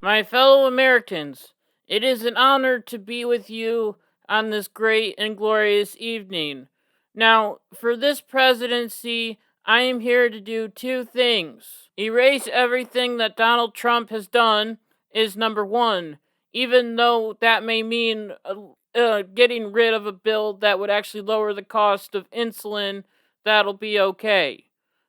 My fellow Americans, it is an honor to be with you on this great and glorious evening. Now, for this presidency, I am here to do two things. Erase everything that Donald Trump has done is number one, even though that may mean getting rid of a bill that would actually lower the cost of insulin, that'll be okay.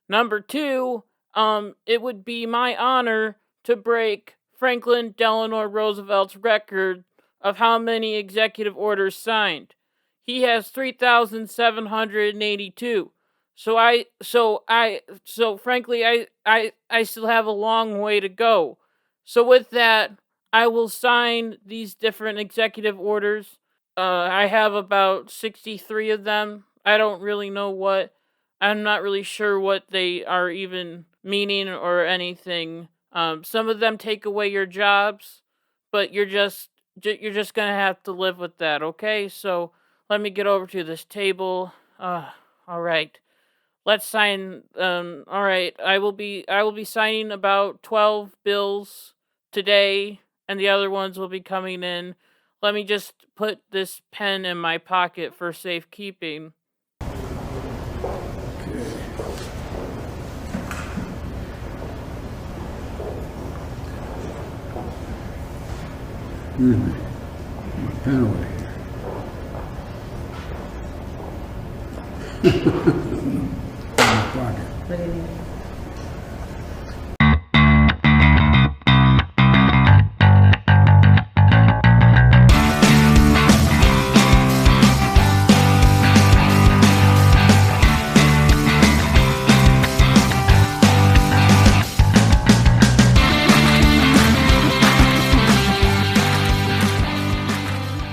Number two, it would be my honor to break Franklin Delano Roosevelt's record of how many executive orders signed. He has 3,782. So frankly, I still have a long way to go. So with that, I will sign these different executive orders. I have about 63 of them. I don't really know I'm not really sure what they are even meaning or anything. Some of them take away your jobs, but you're just gonna have to live with that, okay? So let me get over to this table. All right. Let's sign. All right. I will be signing about 12 bills today, and the other ones will be coming in. Let me just put this pen in my pocket for safekeeping. Excuse me. My pen over here. In my pocket.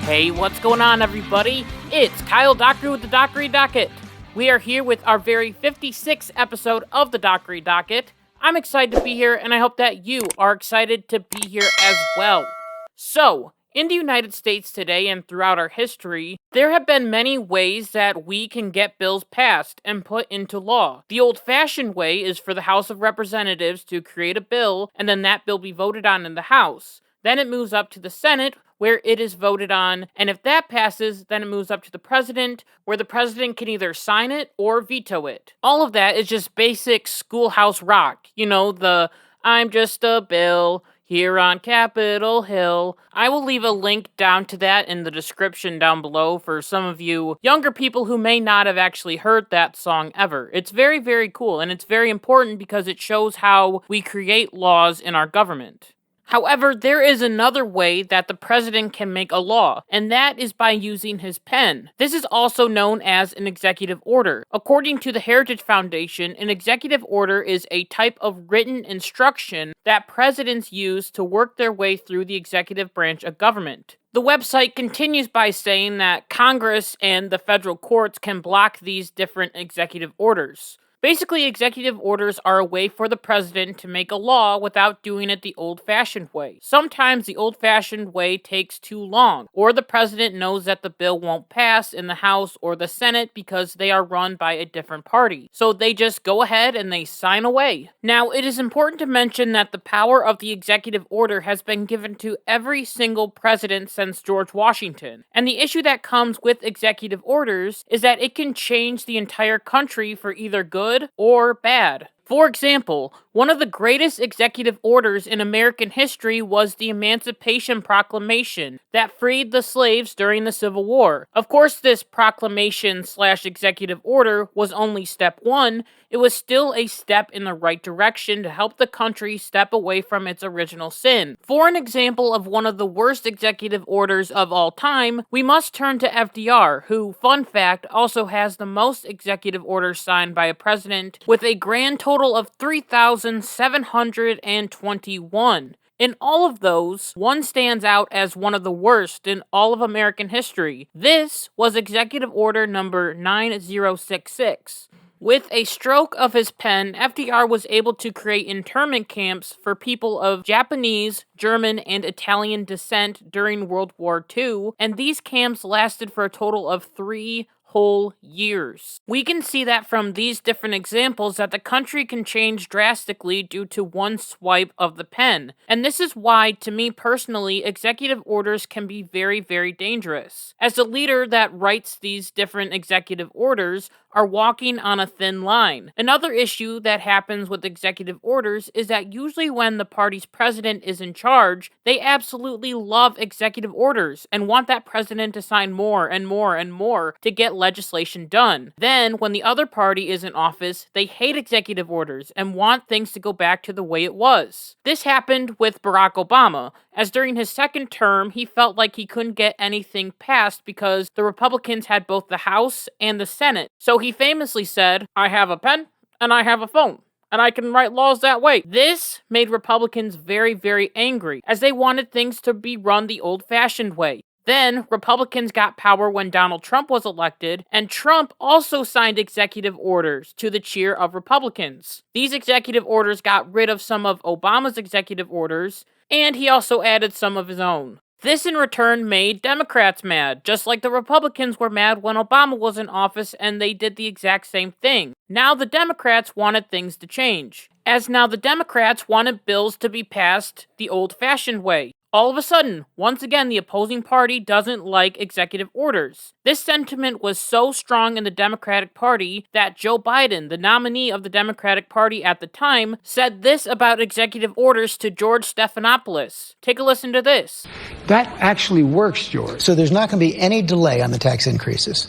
Hey, what's going on, everybody? It's Kyle Dockery with the Dockery Docket. We are here with our very 56th episode of the Dockery Docket. I'm excited to be here, and I hope that you are excited to be here as well. So, in the United States today and throughout our history, there have been many ways that we can get bills passed and put into law. The old-fashioned way is for the House of Representatives to create a bill, and then that bill be voted on in the House. Then it moves up to the Senate, where it is voted on, and if that passes, then it moves up to the president, where the president can either sign it or veto it. All of that is just basic schoolhouse rock. You know, the I'm just a bill here on Capitol Hill. I will leave a link down to that in the description down below for some of you younger people who may not have actually heard that song ever. It's very, very cool, and it's very important because it shows how we create laws in our government. However, there is another way that the president can make a law, and that is by using his pen. This is also known as an executive order. According to the Heritage Foundation, an executive order is a type of written instruction that presidents use to work their way through the executive branch of government. The website continues by saying that Congress and the federal courts can block these different executive orders. Basically, executive orders are a way for the president to make a law without doing it the old-fashioned way. Sometimes the old-fashioned way takes too long, or the president knows that the bill won't pass in the House or the Senate because they are run by a different party. So they just go ahead and they sign away. Now, it is important to mention that the power of the executive order has been given to every single president since George Washington. And the issue that comes with executive orders is that it can change the entire country for either good or bad. For example, one of the greatest executive orders in American history was the Emancipation Proclamation that freed the slaves during the Civil War. Of course, this proclamation/executive order was only step one. It was still a step in the right direction to help the country step away from its original sin. For an example of one of the worst executive orders of all time, we must turn to FDR, who, fun fact, also has the most executive orders signed by a president, with a grand total of 3,721. In all of those, one stands out as one of the worst in all of American history. This was Executive Order number 9066. With a stroke of his pen, FDR was able to create internment camps for people of Japanese, German, and Italian descent during World War II, and these camps lasted for a total of 3 whole years. We can see that from these different examples that the country can change drastically due to one swipe of the pen. And this is why, to me personally, executive orders can be very, very dangerous. As the leader that writes these different executive orders are walking on a thin line. Another issue that happens with executive orders is that usually when the party's president is in charge, they absolutely love executive orders and want that president to sign more and more and more to get legislation done. Then, when the other party is in office, they hate executive orders and want things to go back to the way it was. This happened with Barack Obama, as during his second term, he felt like he couldn't get anything passed because the Republicans had both the House and the Senate. So he famously said, "I have a pen and I have a phone, and I can write laws that way." This made Republicans very, very angry, as they wanted things to be run the old-fashioned way. Then, Republicans got power when Donald Trump was elected, and Trump also signed executive orders to the cheer of Republicans. These executive orders got rid of some of Obama's executive orders, and he also added some of his own. This in return made Democrats mad, just like the Republicans were mad when Obama was in office and they did the exact same thing. Now the Democrats wanted things to change, as now the Democrats wanted bills to be passed the old-fashioned way. All of a sudden, once again, the opposing party doesn't like executive orders. This sentiment was so strong in the Democratic Party that Joe Biden, the nominee of the Democratic Party at the time, said this about executive orders to George Stephanopoulos. Take a listen to this. That actually works, George. So there's not going to be any delay on the tax increases?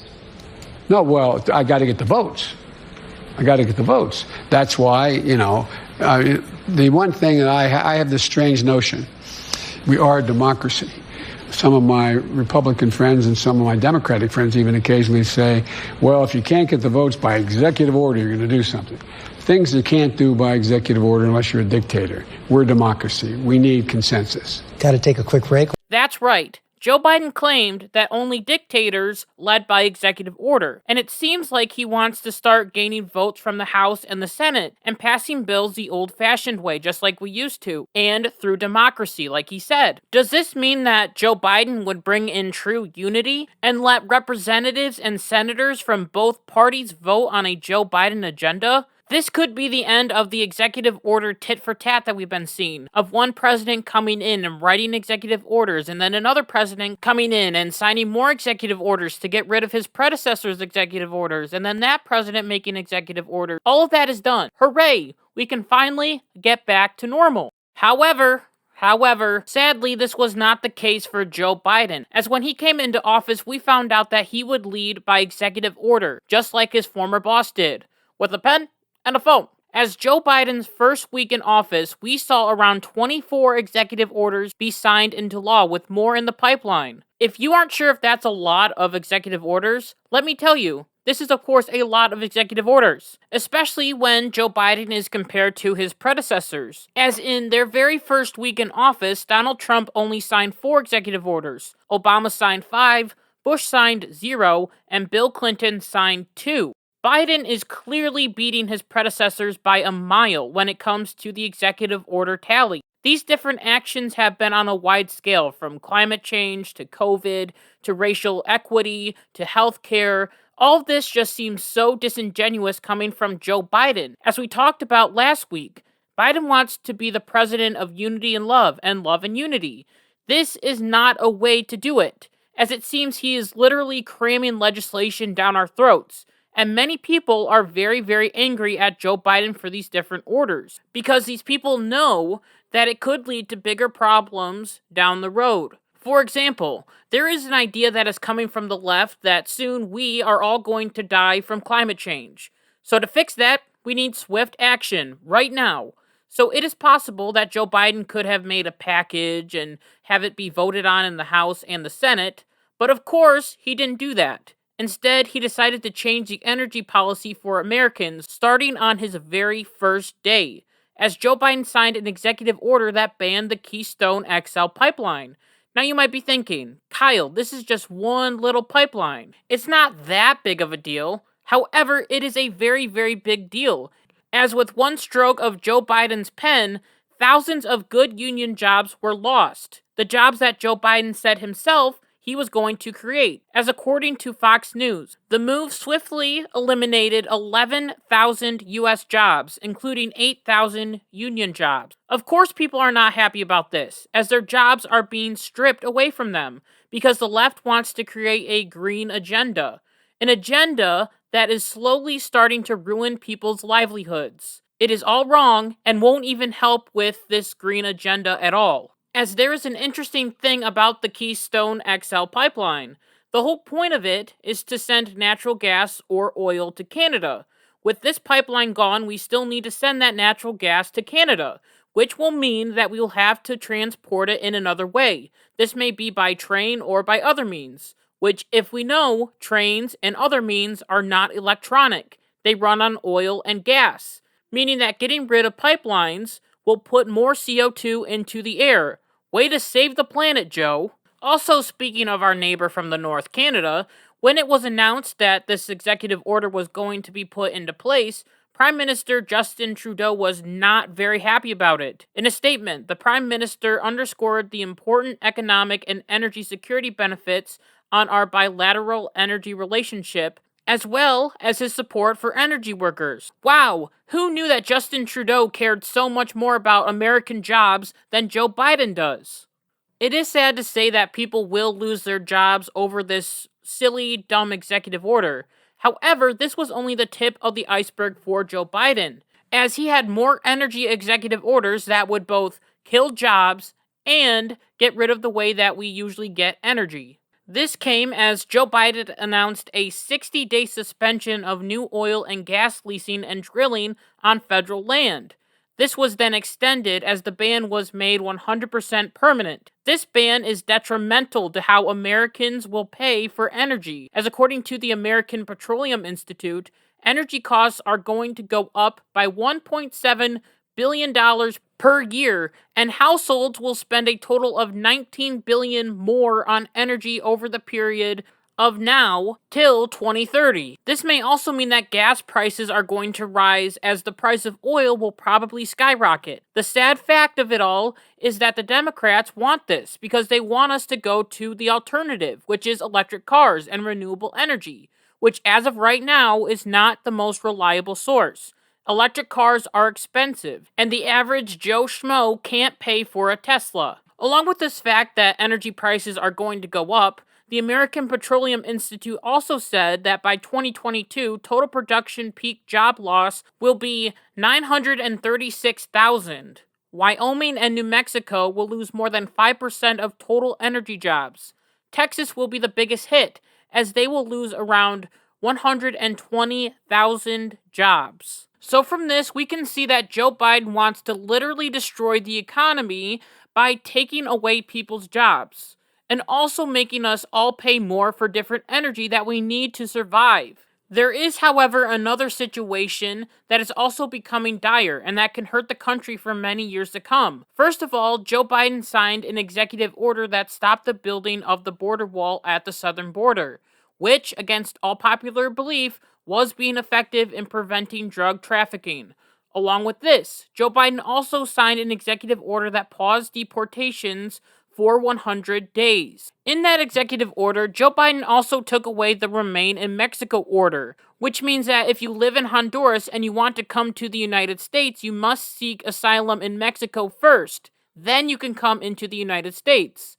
No, well, I got to get the votes. That's why, the one thing that I have this strange notion. We are a democracy. Some of my Republican friends and some of my Democratic friends even occasionally say, well, if you can't get the votes by executive order, you're going to do something. Things you can't do by executive order unless you're a dictator. We're a democracy. We need consensus. Got to take a quick break. That's right. Joe Biden claimed that only dictators led by executive order, and it seems like he wants to start gaining votes from the House and the Senate and passing bills the old-fashioned way, just like we used to, and through democracy, like he said. Does this mean that Joe Biden would bring in true unity and let representatives and senators from both parties vote on a Joe Biden agenda? This could be the end of the executive order tit-for-tat that we've been seeing, of one president coming in and writing executive orders, and then another president coming in and signing more executive orders to get rid of his predecessor's executive orders, and then that president making executive orders. All of that is done. Hooray! We can finally get back to normal. However, sadly, this was not the case for Joe Biden, as when he came into office, we found out that he would lead by executive order, just like his former boss did, with a pen and a phone. As Joe Biden's first week in office, we saw around 24 executive orders be signed into law, with more in the pipeline. If you aren't sure if that's a lot of executive orders, let me tell you, this is of course a lot of executive orders, especially when Joe Biden is compared to his predecessors. As in their very first week in office, Donald Trump only signed 4 executive orders, Obama signed 5, Bush signed 0, and Bill Clinton signed 2. Biden is clearly beating his predecessors by a mile when it comes to the executive order tally. These different actions have been on a wide scale, from climate change to COVID to racial equity to healthcare. All of this just seems so disingenuous coming from Joe Biden. As we talked about last week, Biden wants to be the president of unity and love and unity. This is not a way to do it, as it seems he is literally cramming legislation down our throats. And many people are very, very angry at Joe Biden for these different orders, because these people know that it could lead to bigger problems down the road. For example, there is an idea that is coming from the left that soon we are all going to die from climate change. So to fix that, we need swift action right now. So it is possible that Joe Biden could have made a package and have it be voted on in the House and the Senate, but of course, he didn't do that. Instead, he decided to change the energy policy for Americans starting on his very first day, as Joe Biden signed an executive order that banned the Keystone XL pipeline. Now you might be thinking, Kyle, this is just one little pipeline. It's not that big of a deal. However, it is a very, very big deal, as with one stroke of Joe Biden's pen, thousands of good union jobs were lost. The jobs that Joe Biden said himself he was going to create. As according to Fox News, the move swiftly eliminated 11,000 U.S. jobs, including 8,000 union jobs. Of course, people are not happy about this, as their jobs are being stripped away from them, because the left wants to create a green agenda. An agenda that is slowly starting to ruin people's livelihoods. It is all wrong and won't even help with this green agenda at all. As there is an interesting thing about the Keystone XL pipeline. The whole point of it is to send natural gas or oil to Canada. With this pipeline gone, we still need to send that natural gas to Canada, which will mean that we will have to transport it in another way. This may be by train or by other means, which, if we know, trains and other means are not electronic. They run on oil and gas, meaning that getting rid of pipelines will put more CO2 into the air. Way to save the planet, Joe. Also, speaking of our neighbor from the North, Canada, when it was announced that this executive order was going to be put into place, Prime Minister Justin Trudeau was not very happy about it. In a statement, the Prime Minister underscored the important economic and energy security benefits on our bilateral energy relationship, as well as his support for energy workers. Wow, who knew that Justin Trudeau cared so much more about American jobs than Joe Biden does? It is sad to say that people will lose their jobs over this silly, dumb executive order. However, this was only the tip of the iceberg for Joe Biden, as he had more energy executive orders that would both kill jobs and get rid of the way that we usually get energy. This came as Joe Biden announced a 60-day suspension of new oil and gas leasing and drilling on federal land. This was then extended as the ban was made 100% permanent. This ban is detrimental to how Americans will pay for energy, as according to the American Petroleum Institute, energy costs are going to go up by $1.7 billion per year, and households will spend a total of $19 billion more on energy over the period of now till 2030. This may also mean that gas prices are going to rise as the price of oil will probably skyrocket. The sad fact of it all is that the Democrats want this because they want us to go to the alternative, which is electric cars and renewable energy, which as of right now is not the most reliable source. Electric cars are expensive, and the average Joe Schmo can't pay for a Tesla. Along with this fact that energy prices are going to go up, the American Petroleum Institute also said that by 2022, total production peak job loss will be 936,000. Wyoming and New Mexico will lose more than 5% of total energy jobs. Texas will be the biggest hit, as they will lose around 120,000 jobs. So from this, we can see that Joe Biden wants to literally destroy the economy by taking away people's jobs, and also making us all pay more for different energy that we need to survive. There is, however, another situation that is also becoming dire, and that can hurt the country for many years to come. First of all, Joe Biden signed an executive order that stopped the building of the border wall at the southern border, which, against all popular belief, was being effective in preventing drug trafficking. Along with this, Joe Biden also signed an executive order that paused deportations for 100 days. In that executive order, Joe Biden also took away the Remain in Mexico order, which means that if you live in Honduras and you want to come to the United States, you must seek asylum in Mexico first. Then you can come into the United States.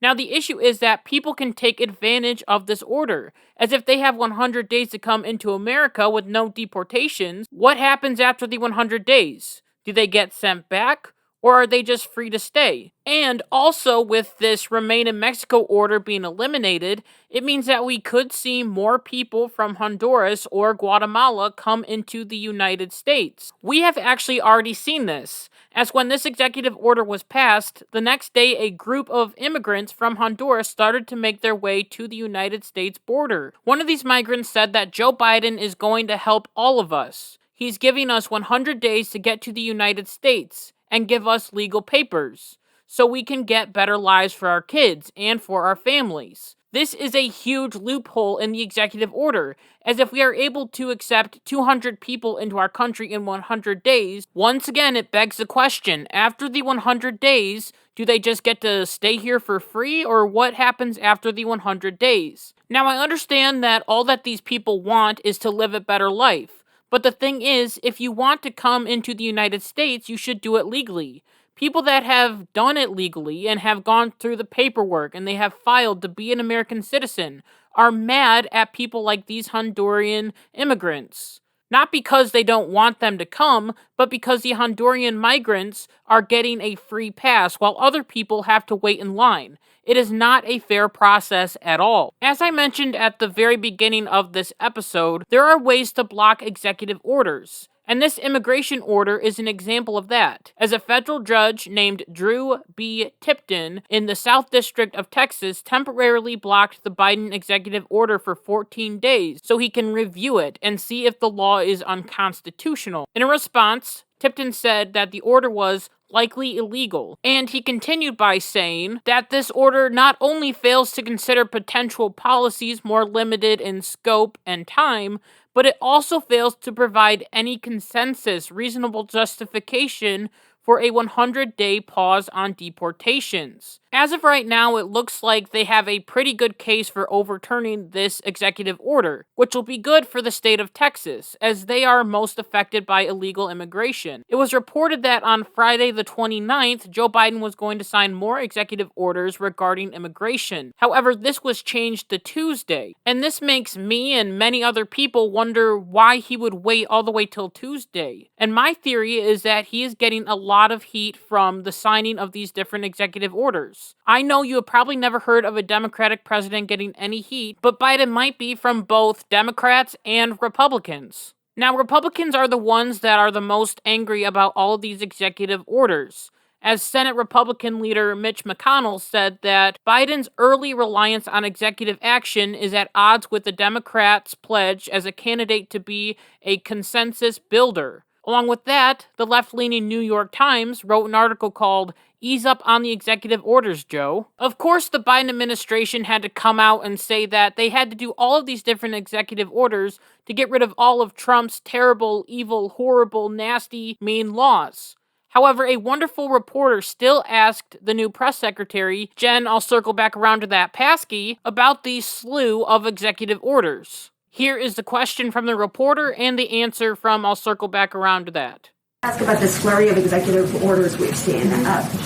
Now, the issue is that people can take advantage of this order, as if they have 100 days to come into America with no deportations. What happens after the 100 days? Do they get sent back? Or are they just free to stay? And also, with this Remain in Mexico order being eliminated, it means that we could see more people from Honduras or Guatemala come into the United States. We have actually already seen this, as when this executive order was passed, the next day a group of immigrants from Honduras started to make their way to the United States border. One of these migrants said that Joe Biden is going to help all of us. He's giving us 100 days to get to the United States and give us legal papers, so we can get better lives for our kids and for our families. This is a huge loophole in the executive order, as if we are able to accept 200 people into our country in 100 days, once again it begs the question, after the 100 days, do they just get to stay here for free, or what happens after the 100 days? Now, I understand that all that these people want is to live a better life, but the thing is, if you want to come into the United States, you should do it legally. People that have done it legally and have gone through the paperwork and they have filed to be an American citizen are mad at people like these Honduran immigrants. Not because they don't want them to come, but because the Honduran migrants are getting a free pass while other people have to wait in line. It is not a fair process at all. As I mentioned at the very beginning of this episode, there are ways to block executive orders. And this immigration order is an example of that, as a federal judge named Drew B. Tipton in the South District of Texas temporarily blocked the Biden executive order for 14 days so he can review it and see if the law is unconstitutional. In a response, Tipton said that the order was likely illegal, and he continued by saying that this order not only fails to consider potential policies more limited in scope and time, but it also fails to provide any consensus, reasonable justification for a 100-day pause on deportations. As of right now, it looks like they have a pretty good case for overturning this executive order, which will be good for the state of Texas, as they are most affected by illegal immigration. It was reported that on Friday the 29th, Joe Biden was going to sign more executive orders regarding immigration. However, this was changed to Tuesday, and this makes me and many other people wonder why he would wait all the way till Tuesday. And my theory is that he is getting a lot of heat from the signing of these different executive orders. I know you have probably never heard of a Democratic president getting any heat, but Biden might be from both Democrats and Republicans. Now, Republicans are the ones that are the most angry about all of these executive orders, as Senate Republican leader Mitch McConnell said that Biden's early reliance on executive action is at odds with the Democrats' pledge as a candidate to be a consensus builder. Along with that, the left-leaning New York Times wrote an article called "Ease Up on the Executive Orders, Joe." Of course, the Biden administration had to come out and say that they had to do all of these different executive orders to get rid of all of Trump's terrible, evil, horrible, nasty, mean laws. However, a wonderful reporter still asked the new press secretary, Jen, I'll circle back around to that Paskey, about the slew of executive orders. Here is the question from the reporter and the answer from I'll circle back around to that. Ask about this flurry of executive orders we've seen.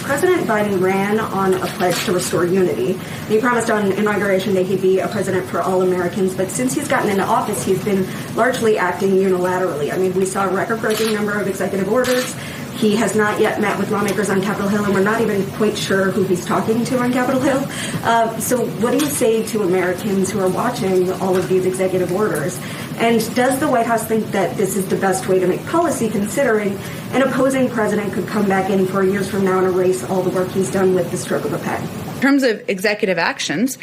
President Biden ran on a pledge to restore unity. He promised on Inauguration Day he'd be a president for all Americans, but since he's gotten into office, he's been largely acting unilaterally. I mean, we saw a record-breaking number of executive orders. He has not yet met with lawmakers on Capitol Hill, and we're not even quite sure who he's talking to on Capitol Hill. So what do you say to Americans who are watching all of these executive orders? And does the White House think that this is the best way to make policy, considering an opposing president could come back in 4 years from now and erase all the work he's done with the stroke of a pen? In terms of executive actions,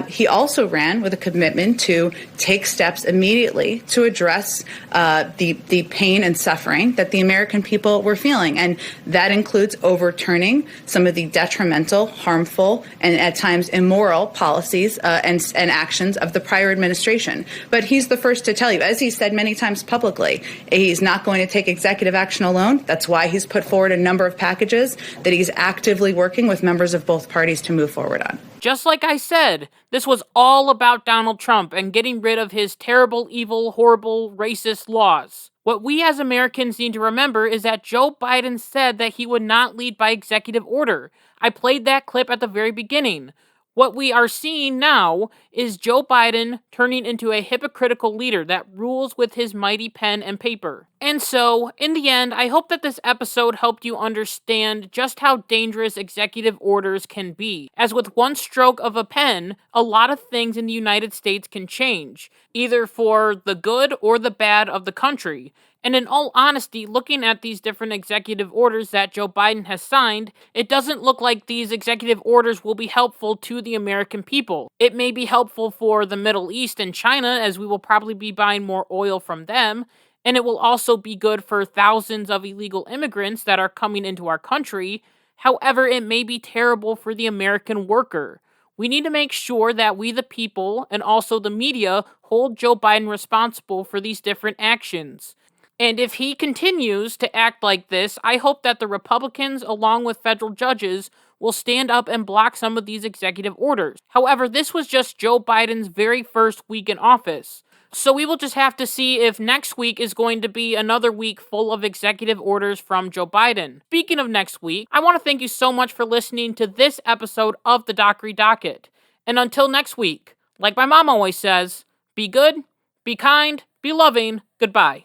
he also ran with a commitment to take steps immediately to address the pain and suffering that the American people were feeling. And that includes overturning some of the detrimental, harmful, and at times immoral policies and actions of the prior administration. But he's the first to tell you, as he said many times publicly, he's not going to take executive action alone. That's why he's put forward a number of packages that he's actively working with members of both parties to move forward on. Just like I said, this was all about Donald Trump and getting rid of his terrible, evil, horrible, racist laws. What we as Americans need to remember is that Joe Biden said that he would not lead by executive order. I played that clip at the very beginning. What we are seeing now is Joe Biden turning into a hypocritical leader that rules with his mighty pen and paper. And so, in the end, I hope that this episode helped you understand just how dangerous executive orders can be. As with one stroke of a pen, a lot of things in the United States can change, either for the good or the bad of the country. And in all honesty, looking at these different executive orders that Joe Biden has signed, it doesn't look like these executive orders will be helpful to the American people. It may be helpful for the Middle East and China, as we will probably be buying more oil from them, and it will also be good for thousands of illegal immigrants that are coming into our country. However, it may be terrible for the American worker. We need to make sure that we, the people, and also the media, hold Joe Biden responsible for these different actions. And if he continues to act like this, I hope that the Republicans, along with federal judges, will stand up and block some of these executive orders. However, this was just Joe Biden's very first week in office. So we will just have to see if next week is going to be another week full of executive orders from Joe Biden. Speaking of next week, I want to thank you so much for listening to this episode of the Dockery Docket. And until next week, like my mom always says, be good, be kind, be loving, goodbye.